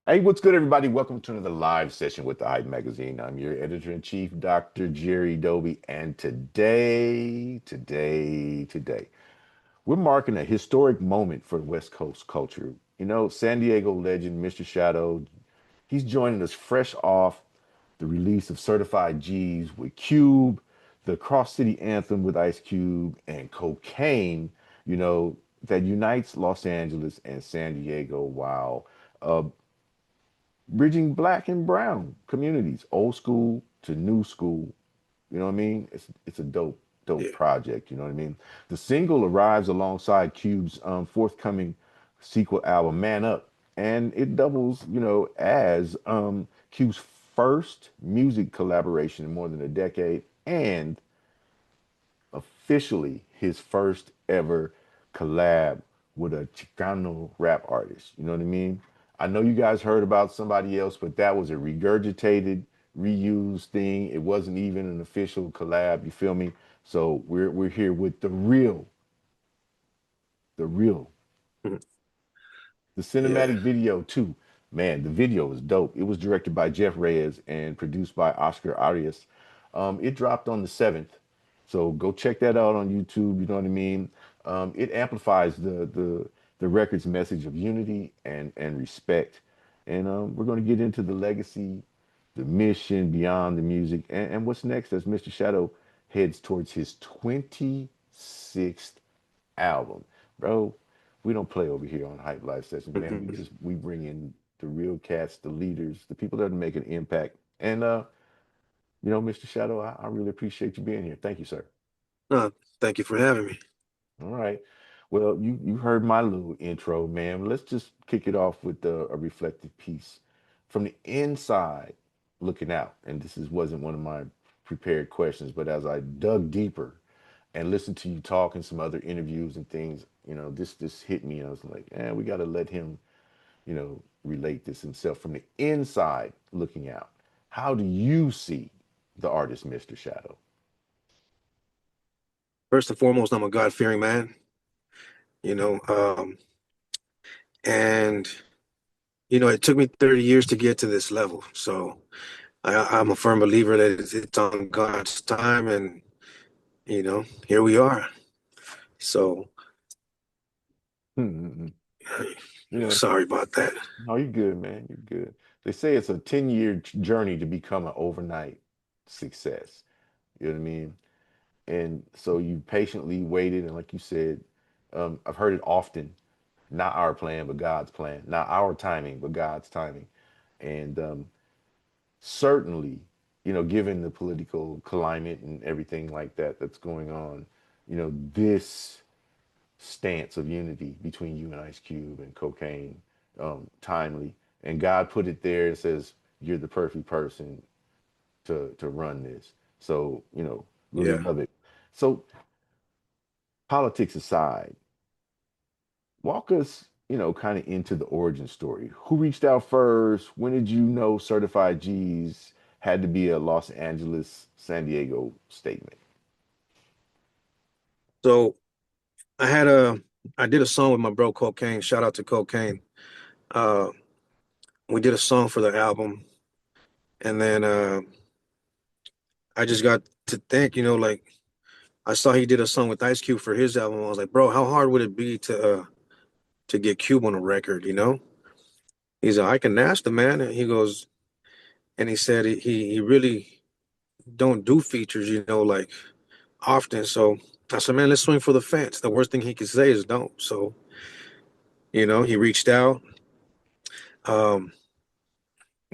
Hey, what's good, everybody? Welcome to another live session with the Hype Magazine. I'm your editor-in-chief, Dr. Jerry Doby, and today, we're marking a historic moment for West Coast culture. You know, San Diego legend Mr. Shadow, he's joining us fresh off the release of Certified G's with Cube, the Cross City Anthem with Ice Cube and Kokane, you know, that unites Los Angeles and San Diego while uh, bridging black and brown communities, old school to new school. You know what I mean? It's a dope Yeah. project. You know what I mean? The single arrives alongside Cube's forthcoming sequel album, Man Up, and it doubles, as Cube's first music collaboration in more than a decade, and officially his first ever collab with a Chicano rap artist. You know what I mean? I know you guys heard about somebody else, but that was a regurgitated, reused thing. It wasn't even an official collab. You feel me? So we're here with the real. Mhm. The Yeah. cinematic video too. Man, the video is dope. It was directed by Jeff Reyes and produced by Oscar Arias. It dropped on the 7th. So go check that out on YouTube, you know what I mean? It amplifies the record's message of unity and respect. And we're going to get into the legacy, the mission beyond the music, and what's next as Mr. Shadow heads towards his 26th album. Bro, we don't play over here on Hype Live Sessions, man. We Mhm. just we bring in the real cats, the leaders, the people that make an impact. And Mr. Shadow, I really appreciate you being here. Thank you, sir. No, thank you for having me. All right. Well, you heard my little intro, man. Let's just kick it off with a reflective piece from the inside looking out. And this wasn't one of my prepared questions, but as I dug deeper and listened to you talk and some other interviews and things, this hit me. I was like, we got to let him, relate this himself from the inside looking out. How do you see the artist, Mr. Shadow? First and foremost, I'm a God-fearing man, you know, um, and it took me 30 years to get to this level. So I'm a firm believer that it's on God's time, and here we are. So Hmm. You know, sorry about that. no, you're good, man. You're good. They say it's a 10-year journey to become an overnight success. You know what I mean? And so you patiently waited, and like you said, I've heard it often, not our plan, but God's plan. Not our timing, but God's timing. And certainly, given the political climate and everything like that that's going on, this stance of unity between you and Ice Cube and Cocaine, timely. And God put it there and says, you're the perfect person to run this. So, really Yeah. love it. So, politics aside, walk us, kind of into the origin story. Who reached out first? When did you know Certified G's had to be a Los Angeles, San Diego statement? So I had a I did a song with my bro Cocaine. Shout out to Cocaine. Uh, we did a song for the album, and then I just got to think, like I saw he did a song with Ice Cube for his album. I was like, bro, how hard would it be to get Cube on a record? He's like, I can ask the man. And he goes, and he said he really don't do features, like often. So I said, man, let's swing for the fence. The worst thing he could say is don't. So he reached out, um,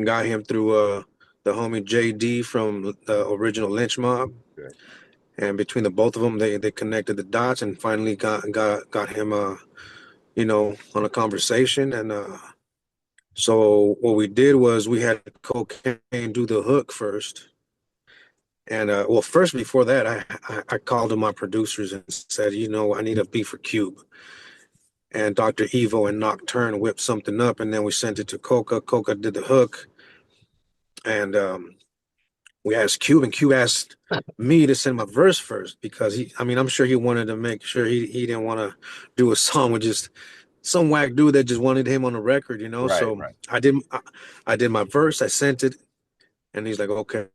got him through the homie JD from the original Lynch Mob. Okay. And between the both of them, they connected the dots and finally got him on a conversation. And so what we did was we had Cocaine do the hook first. And well, first before that, I called to my producers and said, I need a beat for Cube. And Dr. Evo and Nocturne whipped something up, and then we sent it to Coca. Coca did the hook, and we asked Cube, and Cube asked me to send my verse first because I mean, I'm sure he wanted to make sure he didn't want to do a song with just some whack dude that just wanted him on the record, you know. Right, So right. I did my verse, I sent it, and he's like, okay,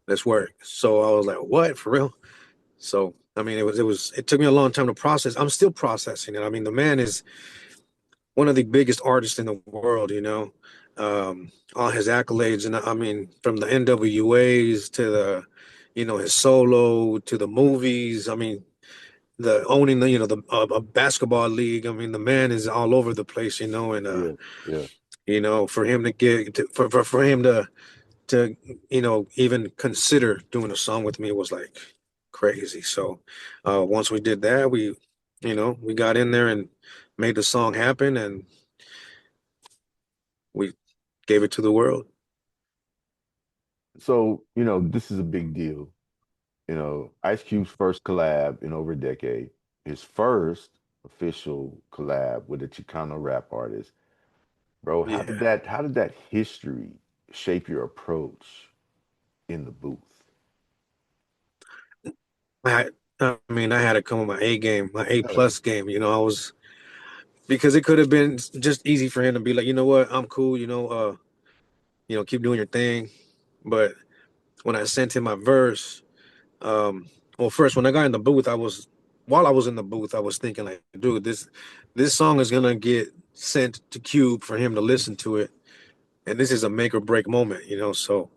let's work. So I was like, what, for real? So I mean, it took me a long time to process. I'm still processing it. I mean, the man is one of the biggest artists in the world, you know. All his accolades, and I mean, from the NWAs to the, you know, his solo to the movies. I mean, the owning the, you know, the a basketball league. I mean, the man is all over the place, you know, and Yeah, yeah. you know, for him to for him to you know, even consider doing a song with me was like crazy. So once we did that, we, you know, we got in there and made the song happen, and we gave it to the world. So, this is a big deal. Ice Cube's first collab in over a decade, his first official collab with a Chicano rap artist. Bro, Yeah. how did that history shape your approach in the booth? I I mean, I had to come with my A game, my A Yeah. plus game. You know, I was, because it could have been just easy for him to be like, you know what, I'm cool. You know, keep doing your thing. But when I sent him my verse, um, well, first when I got in the booth, while I was in the booth, I was thinking like, dude, this song is gonna get sent to Cube for him to listen to it, and this is a make or break moment. You know, so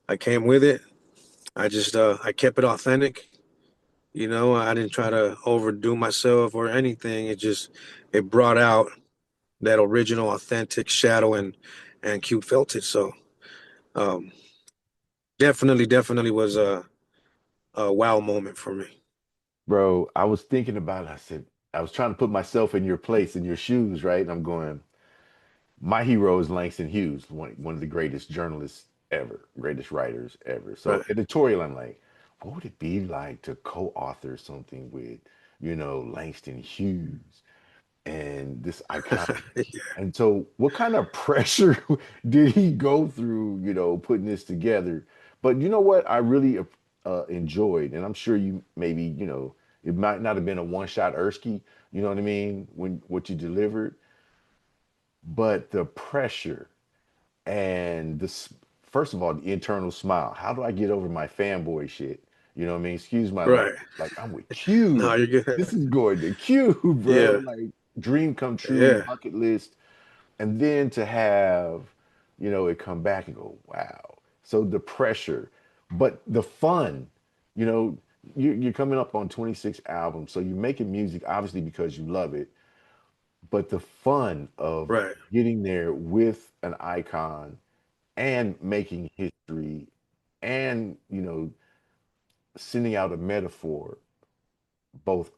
I came with it. I kept it authentic. You know, I didn't try to overdo myself or anything. It brought out that original, authentic Shadow, and Cube felt it. So um, definitely was a wow moment for me. Bro, I was thinking about it. I said, I was trying to put myself in your place, in your shoes, right? And I'm going, my hero is Langston Hughes, one of the greatest journalists ever, greatest writers ever. So Right. editorial, I'm like, what would it be like to co-author something with, Langston Hughes and this iconic? Yeah. And so what kind of pressure did he go through, putting this together? But you know what I really enjoyed, and I'm sure you maybe, it might not have been a one-shot Ersky, you know what I mean, when what you delivered, but the pressure and this, first of all, the internal smile. How do I get over my fanboy shit? You know what I mean? Excuse my Right. language. Like I'm with No, Cube. you're This good. is going to Cube, bro. Yeah. Like dream come true, Yeah. bucket list. And then to have, it come back and go, wow. So the pressure, but the fun, you know, you're coming up on 26 albums. So you're making music obviously because you love it, but the fun of Right. getting there with an icon and making history and sending out a metaphor, both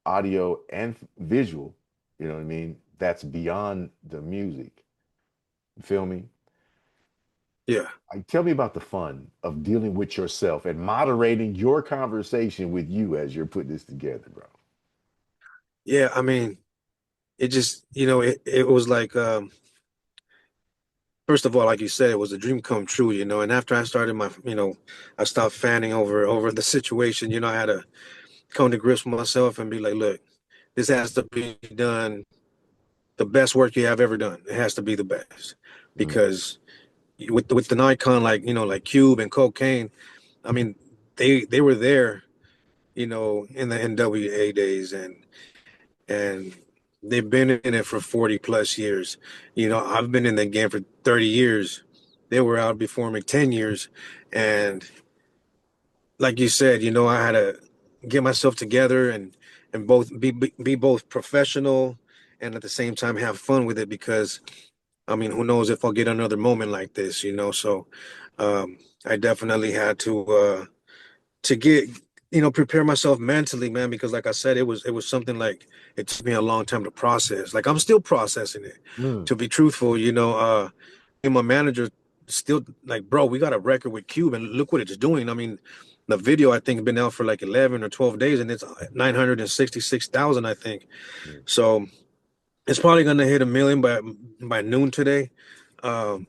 audio and visual, you know what I mean, that's beyond the music. You feel me? Yeah. Like, tell me about the fun of dealing with yourself and moderating your conversation with you as you're putting this together, bro. Yeah. I mean, it just, you know, it was like, first of all, like you said, it was a dream come true, you know. And after I started you know, I stopped fanning over the situation. You know, I had to come to grips with myself and be like, look, this has to be done the best work you have ever done. It has to be the best, Mm, because with an icon like, you know, like Cube and Kokane, I mean, they were there, you know, in the NWA days, and they've been in it for 40 plus years. You know, I've been in the game for 30 years. They were out before me 10 years, and like you said, you know, I had to get myself together and both be both professional and at the same time have fun with it, because I mean, who knows if I'll get another moment like this, you know? So I definitely had to get, you know, prepare myself mentally, man, because like I said, it was something like it took me a long time to process. Like I'm still processing it, mm, to be truthful, you know. And my manager still like, bro, we got a record with Cube and look what it's doing. I mean, the video I think been out for like 11 or 12 days and it's 966,000, I think. mm. So it's probably gonna hit a million by noon today. Um,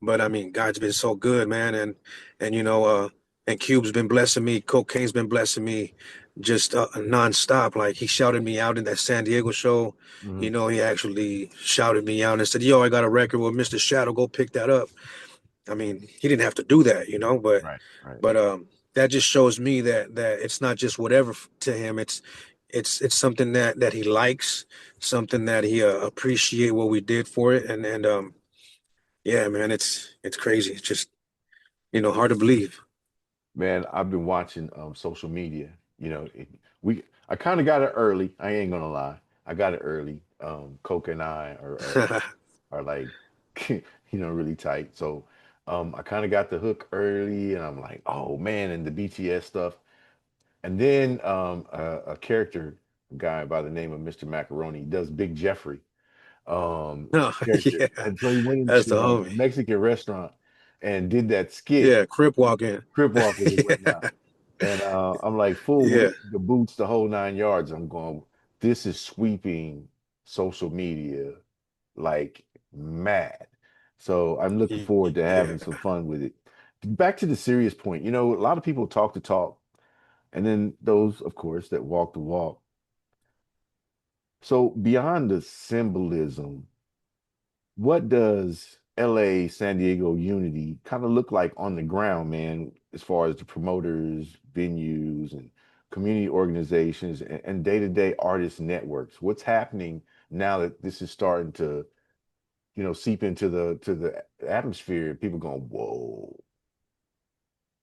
but I mean, God's been so good, man, and you know, and Cube's been blessing me, Cocaine's been blessing me. just nonstop. Like he shouted me out in that San Diego show. Hmm. He actually shouted me out and said, "Yo, I got a record with Mr. Shadow. Go pick that up." I mean, he didn't have to do that, but Right, right. but that just shows me that it's not just whatever to him. It's something that he likes, something that he appreciate what we did for it, and yeah, man, it's crazy. It's just hard to believe. Man, I've been watching social media. I kind of got it early. I ain't gonna lie. I got it early. Coke and I are like, really tight. So I kind of got the hook early, and I'm like, oh man, and the BTS stuff. And then a character guy by the name of Mr. Macaroni does Big Jeffrey No, character, yeah, and so he went that's the into a homie. Mexican restaurant and did that skit, Yeah, crip walking. crip walking and whatnot. Yeah, And I'm like, full yeah, weight, the boots, the whole 9 yards. I'm going, this is sweeping social media like mad. So I'm looking forward to having yeah. some fun with it. Back to the serious point, a lot of people talk the talk, and then those, of course, that walk the walk. So beyond the symbolism, what does LA San Diego Unity kind of look like on the ground, man, as far as the promoters, venues, and community organizations and day-to-day artist networks? What's happening now that this is starting to, seep into the atmosphere? People going, whoa.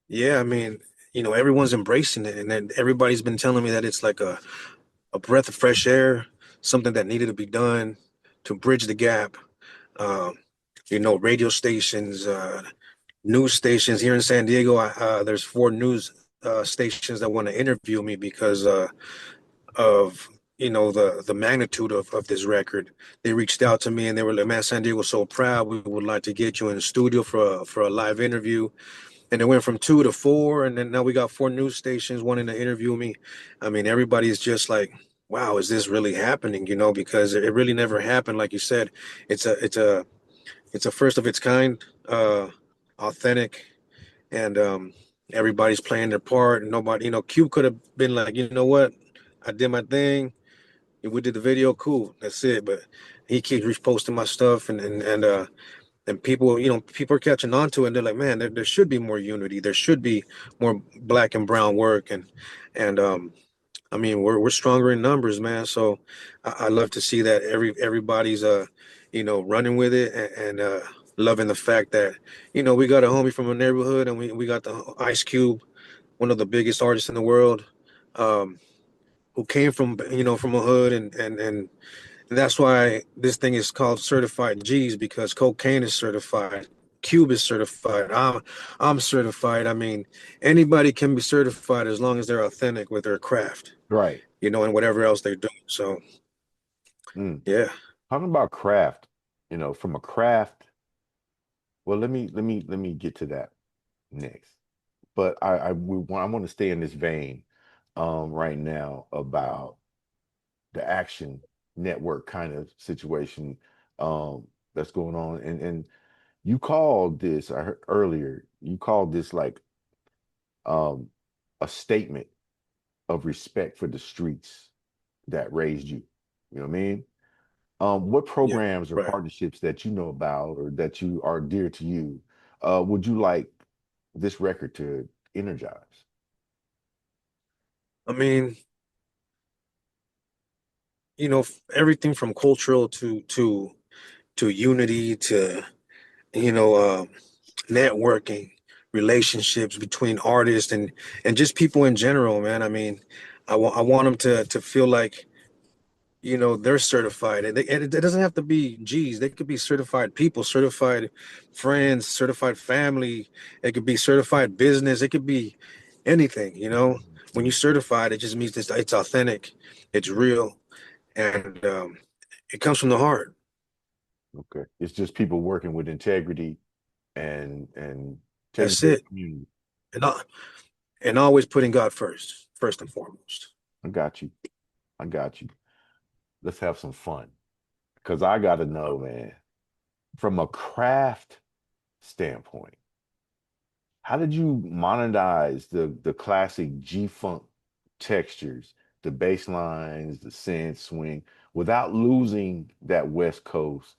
Yeah, I mean, everyone's embracing it, and then everybody's been telling me that it's like a breath of fresh air, something that needed to be done to bridge the gap. Um, Radio stations, news stations here in San Diego. There's four news stations that want to interview me because of the magnitude of this record. They reached out to me and they were like, "Man, San Diego's so proud. We would like to get you in the studio for a live interview." And it went from two to four, and then now we got four news stations wanting to interview me. I mean, everybody's just like, "Wow, is this really happening?" Because it really never happened. Like you said, it's a first of its kind, authentic, and everybody's playing their part. And nobody, Cube could have been like, "You know what? I did my thing. We did the video, cool. That's it." But he keeps reposting my stuff, and people, people are catching on to it. And they're like, "Man, there should be more unity. There should be more black and brown work." And I mean, we're stronger in numbers, man. So I love to see that everybody's running with it, and loving the fact that we got a homie from a neighborhood, and we got the Ice Cube, one of the biggest artists in the world, um, who came from a hood, and that's why this thing is called certified G's, because cocaine is certified. Cube is certified. I'm certified. I mean, anybody can be certified as long as they're authentic with their craft, Right. and whatever else they do. So Mm. yeah, Talking about craft, from a craft, well, let me get to that next. But I want to stay in this vein right now about the action network kind of situation that's going on. And you called this, I heard earlier, you called this like um a statement of respect for the streets that raised you. You know what I mean? What yeah, programs or right. partnerships that you know about or that you are dear to you would you like this record to energize? I mean, everything from cultural to unity to you know uh, networking, relationships between artists and just people in general, man. I mean, I want them to feel like they're certified, and it doesn't have to be G's. They could be certified people, certified friends, certified family. It could be certified business. It could be anything. When you Mhm. certified, it just means it's authentic, it's real, and it comes from the heart. Okay. It's just people working with integrity and taking That's care of it, the community. and and always putting God first and foremost. I got you. I got you. Let's have some fun. Because I got to know, man, from a craft standpoint, how did you monetize the classic G Funk textures, the bass lines, the synth swing, without losing that West Coast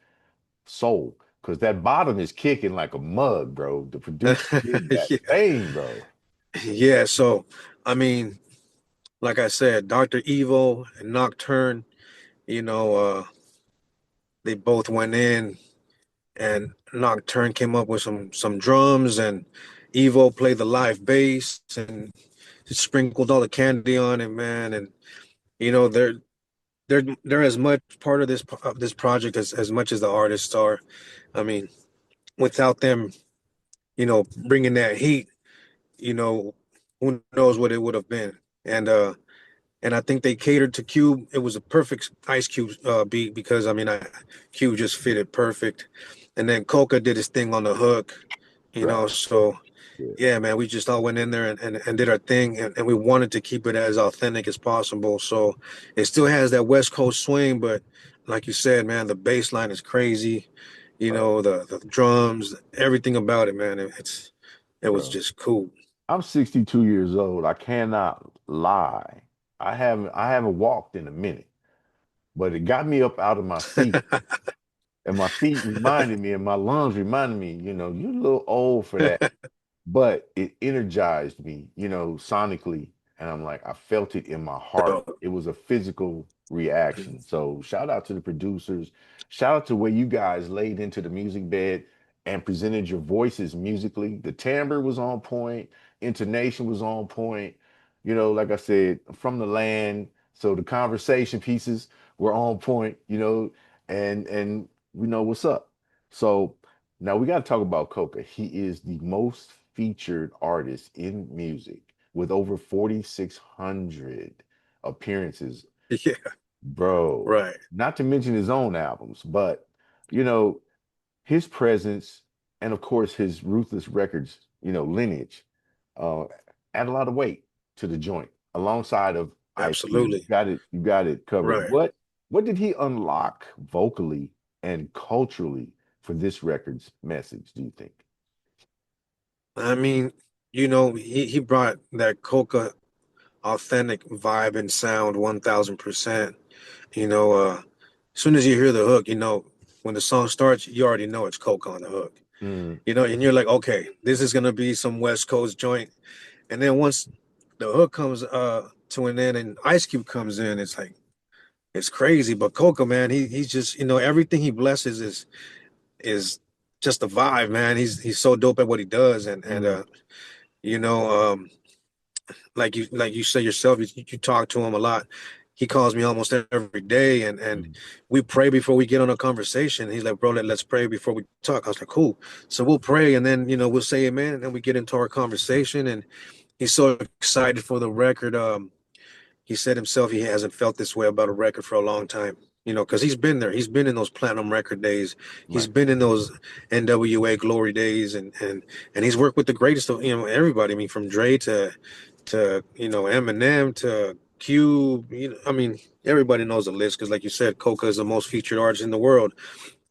soul. Because that bottom is kicking like a mug, bro. The producer did that Yeah. thing, bro. Yeah. So, I mean, like I said, Dr. Evo and Nocturne, you know, they both went in and Nocturne came up with some drums and Evo played the live bass and sprinkled all the candy on it, man. And you know, they're as much part of this project as much as the artists are. I mean, without them, bringing that heat, you know, who knows what it would have been. And and I think they catered to Cube. It was a perfect Ice Cube beat because I mean, Cube just fit it perfect. And then Coca did his thing on the hook, Right. so Yeah. yeah, man, we just all went in there and did our thing, and we wanted to keep it as authentic as possible. So it still has that West Coast swing, but like you said, man, the bass line is crazy. Right. The drums, everything about it, man. It was Bro. just cool. I'm 62 years old. I cannot lie. I haven't walked in a minute, but it got me up out of my seat. And my feet reminded me and my lungs reminded me, you're a little old for that. But it energized me, sonically. And I'm like, I felt it in my heart. It was a physical reaction. So shout out to the producers. Shout out to where you guys laid into the music bed and presented your voices musically. The timbre was on point, intonation was on point. Like I said, from the land. So the conversation pieces were on point, and we know what's up. So now we got to talk about Coca. He is the most featured artist in music with over 4,600 appearances, Yeah, bro. right. Not to mention his own albums, but you know, his presence and of course his Ruthless Records, lineage, uh, add a lot of weight to the joint alongside of Ice Cube. Absolutely. You got it covered. Right. What did he unlock vocally and culturally for this record's message, do you think? I mean, he brought that Coca authentic vibe and sound 1000%. As soon as you hear the hook, when the song starts, you already know it's Coca on the hook. Mm, And you're like, okay, this is gonna be some West Coast joint. And then once the hook comes to an end and Ice Cube comes in, it's like it's crazy. But Coca, man, he's just, everything he blesses is just a vibe, man. He's so dope at what he does. And mm, you know, um, like you say yourself, you talk to him a lot. He calls me almost every day, and mm. we pray before we get on a conversation. He's like, bro, let's pray before we talk. I was like, cool. So we'll pray, and then we'll say amen, and then we get into our conversation. And he's so excited for the record. He said himself he hasn't felt this way about a record for a long time. Because he's been there. He's been in those platinum record days. He's Right. been in those NWA glory days, and he's worked with the greatest of everybody. I mean, from Dre to Eminem to Cube. I mean, everybody knows the list because, like you said, Coca is the most featured artist in the world,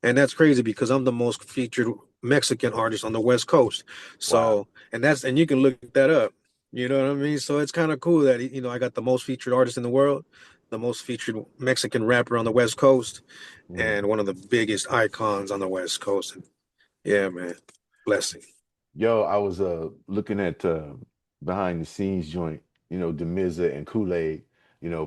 and that's crazy because I'm the most featured Mexican artist on the West Coast. Wow. So, and you can look that up. You know what I mean? So it's kind of cool that I got the most featured artist in the world, the most featured Mexican rapper on the West Coast, Mm. and one of the biggest icons on the West Coast. And yeah, man, blessing. Yo, I was looking at behind the scenes joint, Demiza and Kool-Aid,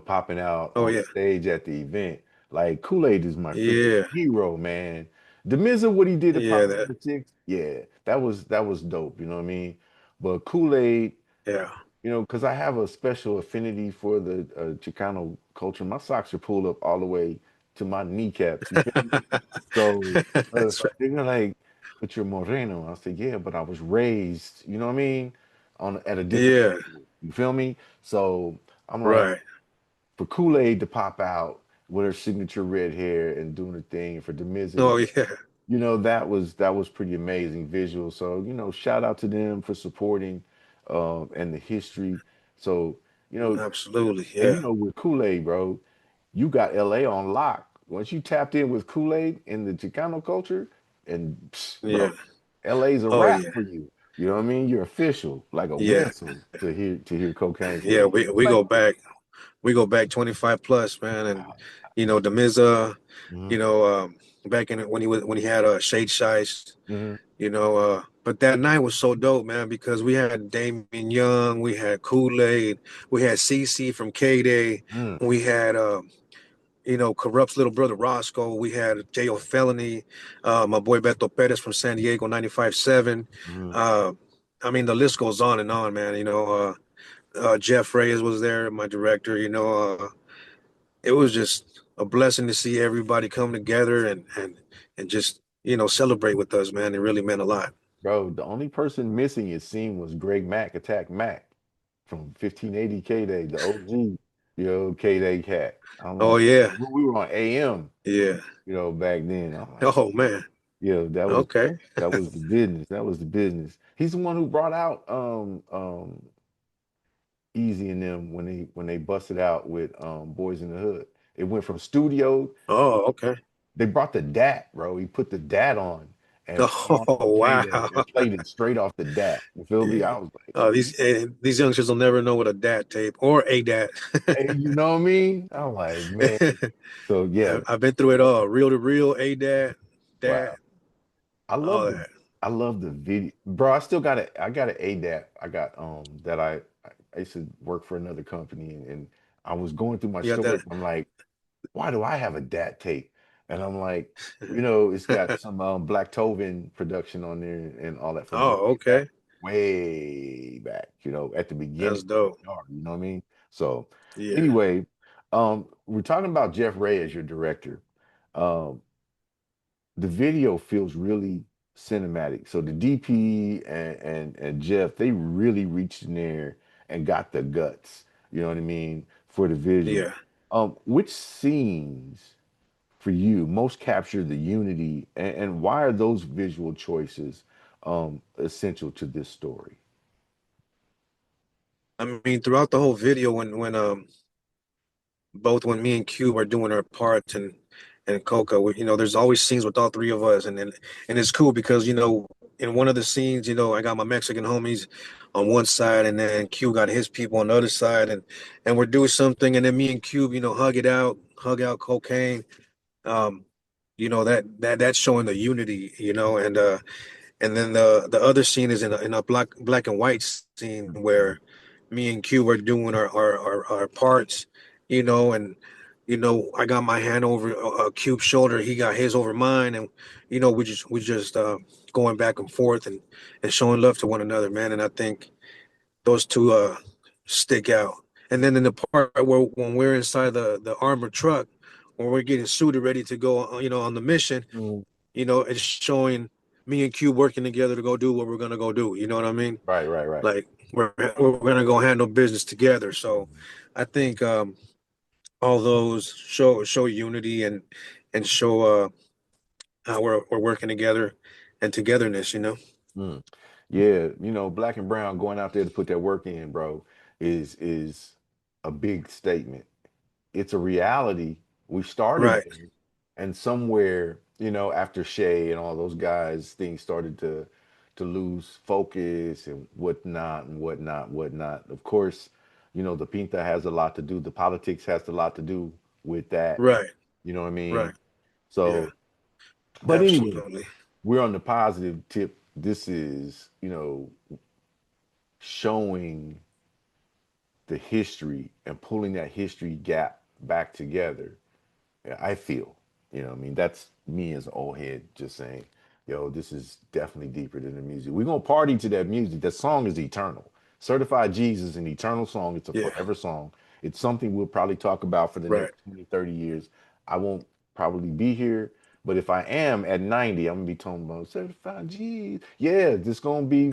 popping out Oh on yeah, stage at the event. Like Kool-Aid is my freaking yeah, hero, man. Demiza, what he did to yeah, Pop that, Number Six, yeah, that was dope, you know what I mean? But Kool-Aid, yeah. because I have a special affinity for the Chicano culture. My socks are pulled up all the way to my kneecaps. You feel me? So That's right. they're like, but you're Moreno. I said, yeah, but I was raised, you know what I mean? On at a different Yeah, level. You feel me? So I'm like, right. for Kool-Aid to pop out with her signature red hair and doing her thing, and for Demiz, Oh yeah, that was pretty amazing visual. So, shout out to them for supporting and the history. So, you know, absolutely. and Yeah, with Kool-Aid, bro, you got LA on lock. Once you tapped in with Kool-Aid in the Chicano culture, and yeah. bro, LA's a Oh wrap yeah. for you. You know what I mean? You're official, like a Yeah, whistle to hear cocaine. So yeah. you We like, go back. We go back 25 plus, man, and the Miz, mm-hmm, you know, back in when he had Shade Shice, mm-hmm, but that night was so dope, man, because we had Damian Young, we had Kool-Aid, we had CC from K-Day, mm, we had Corrupt's little brother Roscoe, we had J.O. Felony, my boy Beto Perez from San Diego 95.7. mm-hmm. Uh, I mean, the list goes on and on, man. Jeff Reyes was there, my director. It was just a blessing to see everybody come together and just celebrate with us, man. It really meant a lot. Bro, the only person missing it seemed was Greg Mack, Attack Mac from 1580 K Day, the OG, K Day cat. I'm Oh like, yeah, we were on AM, yeah. back then. I'm like, Oh man. yeah, Okay. that was the business. That was the business. He's the one who brought out Easy and them when they busted out with Boys in the Hood. It went from studio. Oh okay. They brought the DAT, bro. He put the DAT on and put on Oh K-Day wow. and played it straight off the DAT. You feel me? I Yeah. was like, These youngsters will never know what a DAT tape or a DAT. hey, you know what I mean? I'm like, man. So yeah, I've been through it all. Reel to reel, a DAT, wow. DAT, I all love that. I love the video, bro. I got an ADAT. I got that I used to work for another company, and I was going through my You got storage. I'm like, why do I have a DAT tape? And I'm like, it's got that. some Black Tovin production on there and all that from Oh, okay. way back, at the beginning That's of dope. PR, you know what I mean? So Yeah. anyway, we're talking about Jeff Reyes, your director. Um, the video feels really cinematic. So the DP and Jeff, they really reached in there and got the guts, you know what I mean, for the visual. Yeah. Which scenes for you most capture the unity and why are those visual choices essential to this story? I mean, throughout the whole video, when me and Cube are doing our parts and Coca, there's always scenes with all three of us, and it's cool because in one of the scenes, I got my Mexican homies on one side, and then Cube got his people on the other side, and we're doing something, and then me and Cube, hug out cocaine. Um, that's showing the unity, and then the other scene is in a black and white scene where me and Q are doing our parts, and I got my hand over Cube's shoulder, he got his over mine, and we just going back and forth and showing love to one another, man. And I think those two stick out. And then in the part where when we're inside the armored truck, when we're getting suited ready to go, on the mission, Mm. it's showing me and Q working together to go do what we're gonna go do. You know what I mean? Right, right, right. Like we're gonna go handle business together. So I think all those show unity and show how we're working together and togetherness. Mm. Yeah, black and brown going out there to put that work in, bro, is a big statement. It's a reality. We started Right, there, and somewhere, after Shay and all those guys, things started to lose focus and whatnot and whatnot, whatnot. Of course, the Pinta has a lot to do. The politics has a lot to do with that. right, You know what I mean? right. Yeah, So, but anyway, absolutely. we're on the positive tip. This is, showing the history and pulling that history gap back together. I feel, what I mean, that's me as an old head just saying, this is definitely deeper than the music. We're gonna party to that music. That song is eternal. Certified Jesus, an eternal song. It's a Yeah, forever song. It's something we'll probably talk about for the right. next 20, 30 years. I won't probably be here, but if I am at 90, I'm gonna be talking about certified Jesus. Yeah, this gonna be,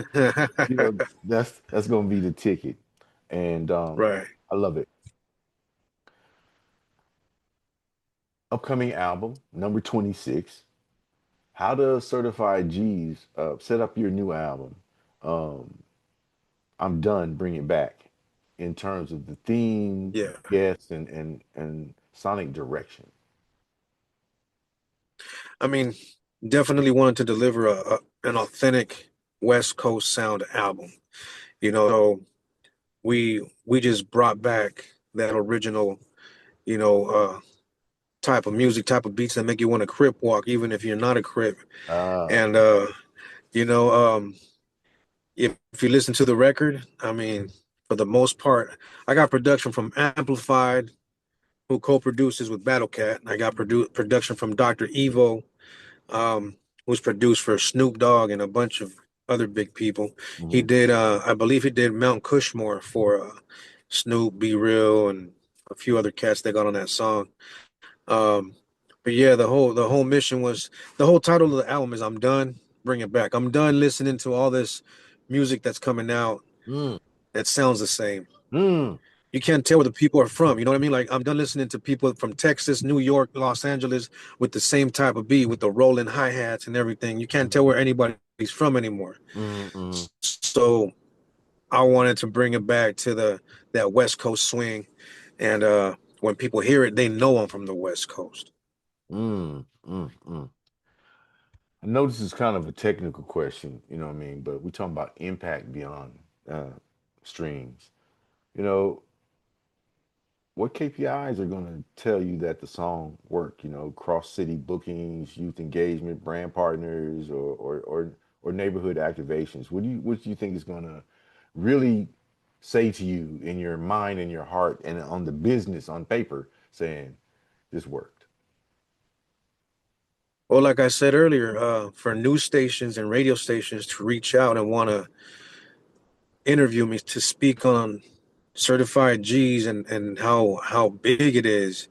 that's gonna be the ticket. And Right. I love it. Upcoming album, number 26. How does Certified G's set up your new album? Um, I'm done. Bring it back in terms of the theme, Yeah. guests, and sonic direction. I mean, definitely wanted to deliver an authentic. West Coast sound album. So we just brought back that original, you know, type of music, type of beats that make you want to crip walk, even if you're not a crip. Ah. And you know, if you listen to the record, I mean, for the most part, I got production from Amplified, who co-produces with Battle Cat. I got production from Dr. Evo, who's produced for Snoop Dogg and a bunch of other big people. He Hmm. did, I believe he did Mount Cushmore for Snoop, Be Real, and a few other cats that got on that song. Um, but yeah, the whole mission was the whole title of the album is "I'm done, bring it back." I'm done listening to all this music that's coming out Mm. that sounds the same. Mm. You can't tell where the people are from. You know what I mean? Like I'm done listening to people from Texas, New York, Los Angeles with the same type of beat, with the rolling hi-hats and everything. You can't tell where anybody's from anymore. Mm. So I wanted to bring it back to the that West Coast swing. And when people hear it, they know I'm from the West Coast. Mm. Mm. I know this is kind of a technical question, you know what I mean, but we're talking about impact beyond uh, streams. You know, what KPIs are going to tell you that the song worked? You know, cross city bookings, youth engagement, brand partners, or neighborhood activations. What do you think is going to really say to you in your mind and your heart and on the business on paper saying this worked? Well, like I said earlier, for news stations and radio stations to reach out and want to interview me to speak on certified G's and how big it is.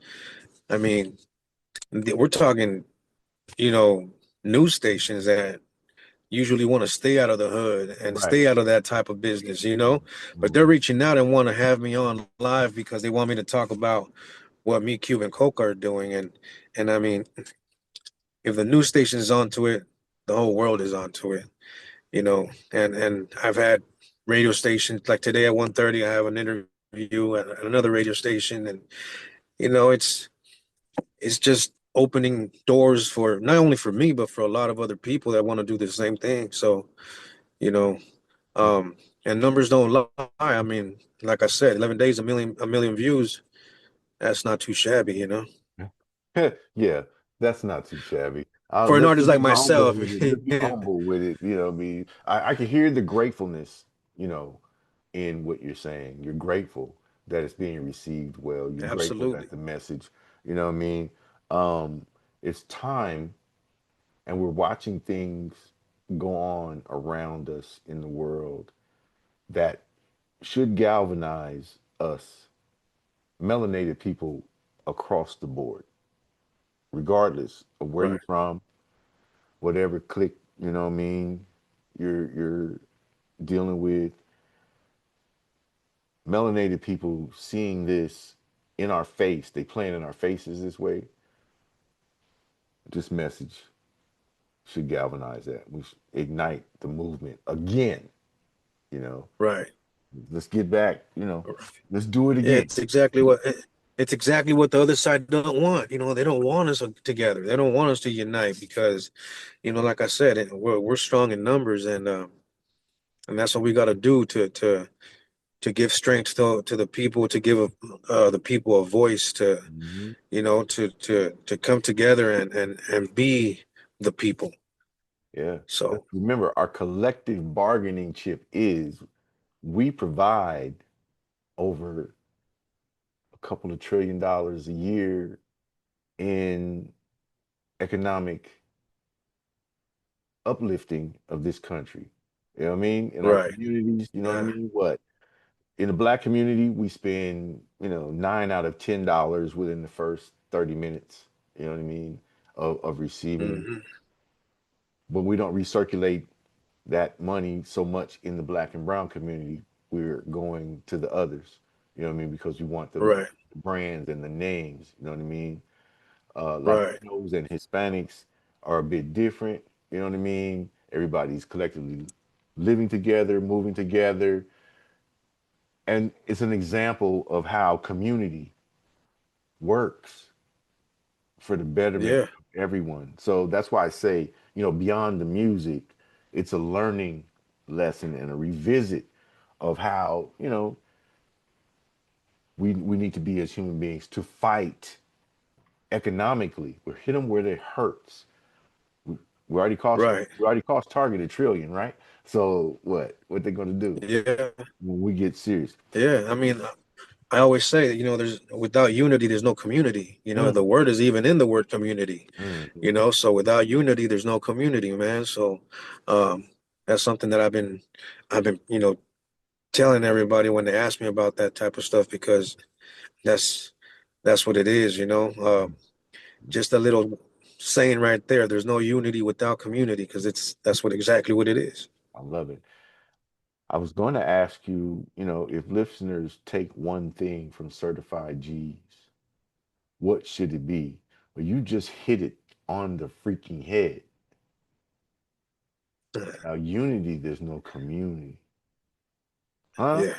I mean, we're talking, you know, news stations that usually want to stay out of the hood and Right. stay out of that type of business. But they're Mhm. reaching out and want to have me on live because they want me to talk about what me, Cube, and Coke are doing. And I mean, if the news station is onto it, the whole world is onto it. And I've had radio stations like today at 1:30, I have an interview at another radio station, and it's just opening doors for not only for me but for a lot of other people that want to do the same thing. So you know um and numbers don't lie. I mean, like I said, 11 days, a million views. That's not too shabby. Yeah, that's not too shabby. For an Let's artist just like be humble myself. with it. Let's be humble with it. You know, what I mean, I can hear the gratefulness, you know, in what you're saying. You're grateful that it's being received well. You're grateful that Absolutely. the message, you know what I mean? Um, it's time, and we're watching things go on around us in the world that should galvanize us, melanated people across the board, regardless of where you're Right. from, whatever clique, you know what I mean, you're dealing with. Melanated people seeing this in our face, they playing in our faces this way. This message should galvanize that. We should ignite the movement again, you know. Right. Let's get back, let's do it Yeah, again. it's exactly what the other side don't want. They don't want us together. They don't want us to unite because, like I said, we're strong in numbers, and that's what we got to do to give strength to the people, to give the people a voice to Hmm. to come together and be the people. Yeah. Let's So remember our collective bargaining chip is we provide over a couple of $1 trillion a year in economic uplifting of this country. You know what I mean? In our right, communities, you know what I yeah, mean? What? In the black community, we spend, 9 out of $10 within the first 30 minutes, you know what I mean, of receiving. hmm, But we don't recirculate that money so much in the black and brown community. We're going to the others, you know what I mean? Because we want the right, brands and the names, you know what I mean? right, Latinos and Hispanics are a bit different. You know what I mean? Everybody's collectively living together, moving together. And it's an example of how community works for the betterment yeah, of everyone. So that's why I say, beyond the music, it's a learning. lesson and a revisit of how, we need to be as human beings to fight economically. We hit them where it hurts. We, we already cost Right. we already cost Target a trillion, right? So what they going to do Yeah. when we get serious? Yeah. I mean, I always say that, there's without unity, there's no community. The Mm, word is even in the word community, mm, so without unity, there's no community, man. So um that's something that I've been, telling everybody when they ask me about that type of stuff because that's that's what it is. mm. Just a little saying right there, there's no unity without community because that's what exactly what it is. I love it. I was going to ask you, if listeners take one thing from Certified G's, what should it be? Well, you just hit it on the freaking head. Without unity, there's no community. Huh? Yeah.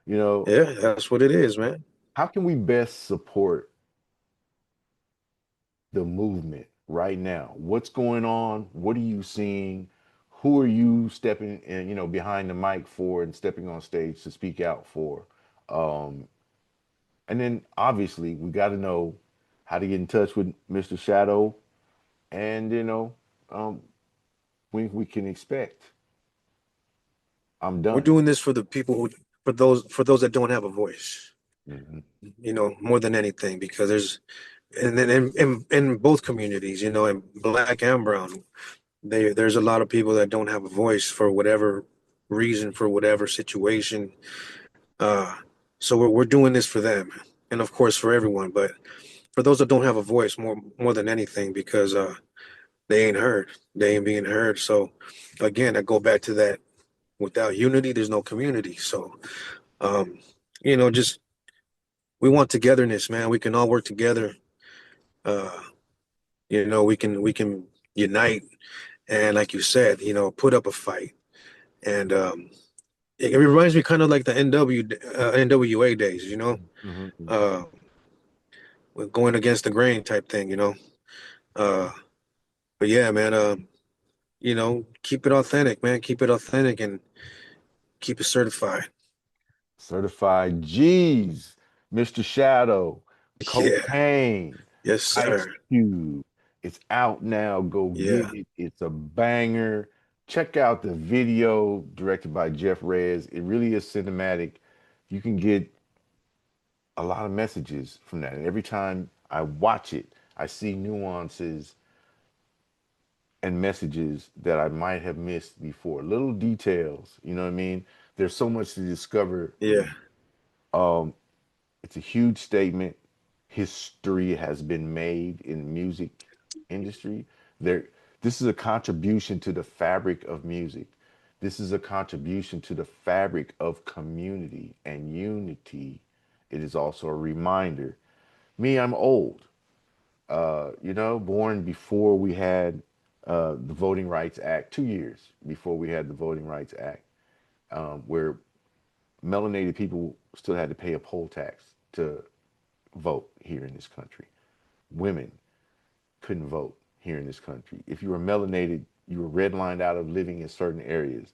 You know, Yeah, that's what it is, man. how can we best support the movement right now? What's going on? What are you seeing? Who are you stepping in, behind the mic for and stepping on stage to speak out for? Um, and then obviously we got to know how to get in touch with Mr. Shadow and um, when we can expect. I'm We're done. doing this for the people who for those that don't have a voice, Hmm. more than anything, because and then in both communities, in black and brown, there's a lot of people that don't have a voice for whatever reason, for whatever situation. Uh, so we're doing this for them, and of course for everyone, but for those that don't have a voice, more than anything, because they ain't heard, they ain't being heard. So again, I go back to that. Without unity, there's no community. So um, just we want togetherness, man. We can all work together. Uh, we can unite and, like you said, put up a fight. And it reminds me kind of like the NWA days, Hmm. uh, with going against the grain type thing. Uh, but yeah, man, keep it authentic, man. Keep it authentic and keep it certified. Certified G's, Mr. Shadow, Yeah. Cocaine, Yes, Ice sir. Cube. It's out now. Go Yeah. get it. It's a banger. Check out the video directed by Jeff Reyes. It really is cinematic. You can get a lot of messages from that. And every time I watch it, I see nuances and messages that I might have missed before. Little details, you know what I mean? There's so much to discover. Yeah. Um, it's a huge statement. History has been made in music industry. There, this is a contribution to the fabric of music. This is a contribution to the fabric of community and unity. It is also a reminder. Me, I'm old. Born before we had the Voting Rights Act, 2 years before we had the Voting Rights Act, where melanated people still had to pay a poll tax to vote here in this country. Women couldn't vote here in this country. If you were melanated, you were redlined out of living in certain areas.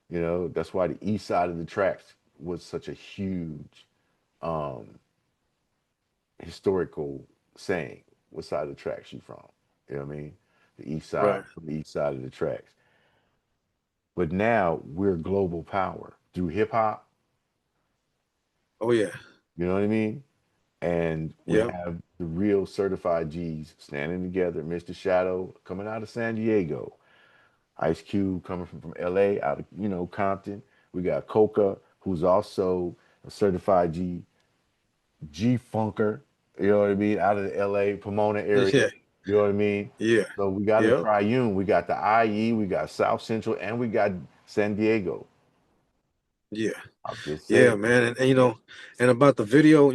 That's why the east side of the tracks was such a huge um, historical saying. What side of the tracks you from? You know what I mean? The east side, Right. from the east side of the tracks. But now we're global power through hip hop. Oh yeah. You know what I mean? And we Yep. have the real certified G's standing together. Mr. Shadow coming out of San Diego. Ice Cube coming from LA, out of, Compton. We got Coca, who's also a certified G Funker, you know what I mean, out of the LA, Pomona area. Yeah. You know what I mean? Yeah. So we got a Yep. triune. We got the IE, we got South Central, and we got San Diego. Yeah. I'm just Yeah, saying man. And about the video,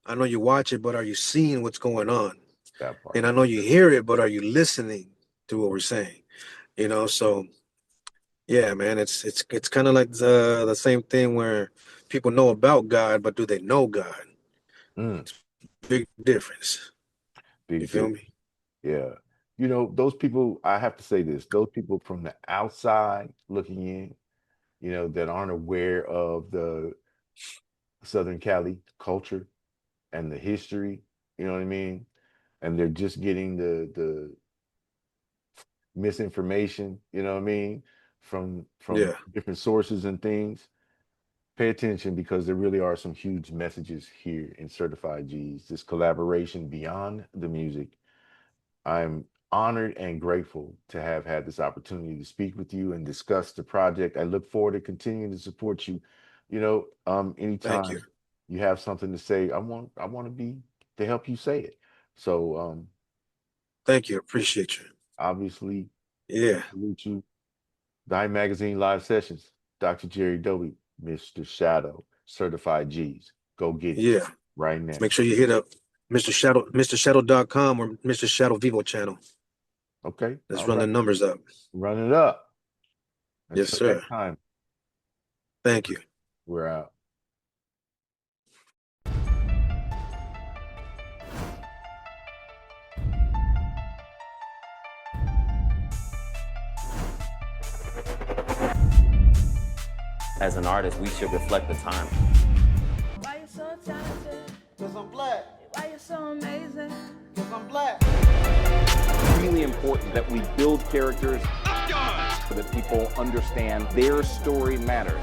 I know you watch it, but are you seeing what's going on? that part. And I know you hear it, but are you listening to what we're saying? So yeah, man, it's kind of like the same thing where people know about God, but do they know God? Mm, Big difference. You big feel difference. me? Yeah. You know, those people, I have to say this, those people from the outside looking in, you know, that aren't aware of the Southern Cali culture and the history, you know what I mean? And they're just getting the misinformation, you know what I mean, from Yeah, different sources and things. Pay attention because there really are some huge messages here in Certified G's. This collaboration beyond the music. I'm honored and grateful to have had this opportunity to speak with you and discuss the project. I look forward to continuing to support you. You know, thank you. anytime you have something to say, I want to be to help you say it. So Thank you. Appreciate you. obviously I Yeah, salute you. Dime Magazine Live Sessions, Dr. Jerry Doby, Mr. Shadow, Certified G's. Go get it yeah. right now. Make sure you hit up MrShadow.com or Mr. Shadow Vivo channel. Okay. Let's All run right. the numbers up. Run it up. Yes, Until sir. next time, Thank you. we're out. As an artist, we should reflect the time. Why you so talented? Cause I'm black. Why you so amazing? Cause I'm black. Really important that we build characters so that people understand their story matters.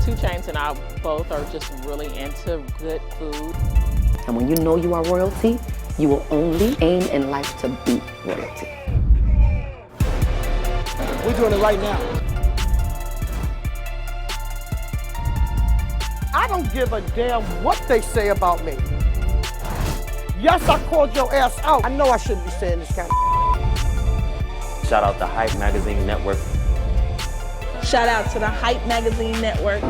2 Chainz and I both are just really into good food. And when you know you are royalty, you will only aim in life to be royalty. We're doing it right now. I don't give a damn what they say about me. Yes, I called your ass out. I know I shouldn't be saying this kind of. Shout out to Hype Magazine Network. Shout out to the Hype Magazine Network.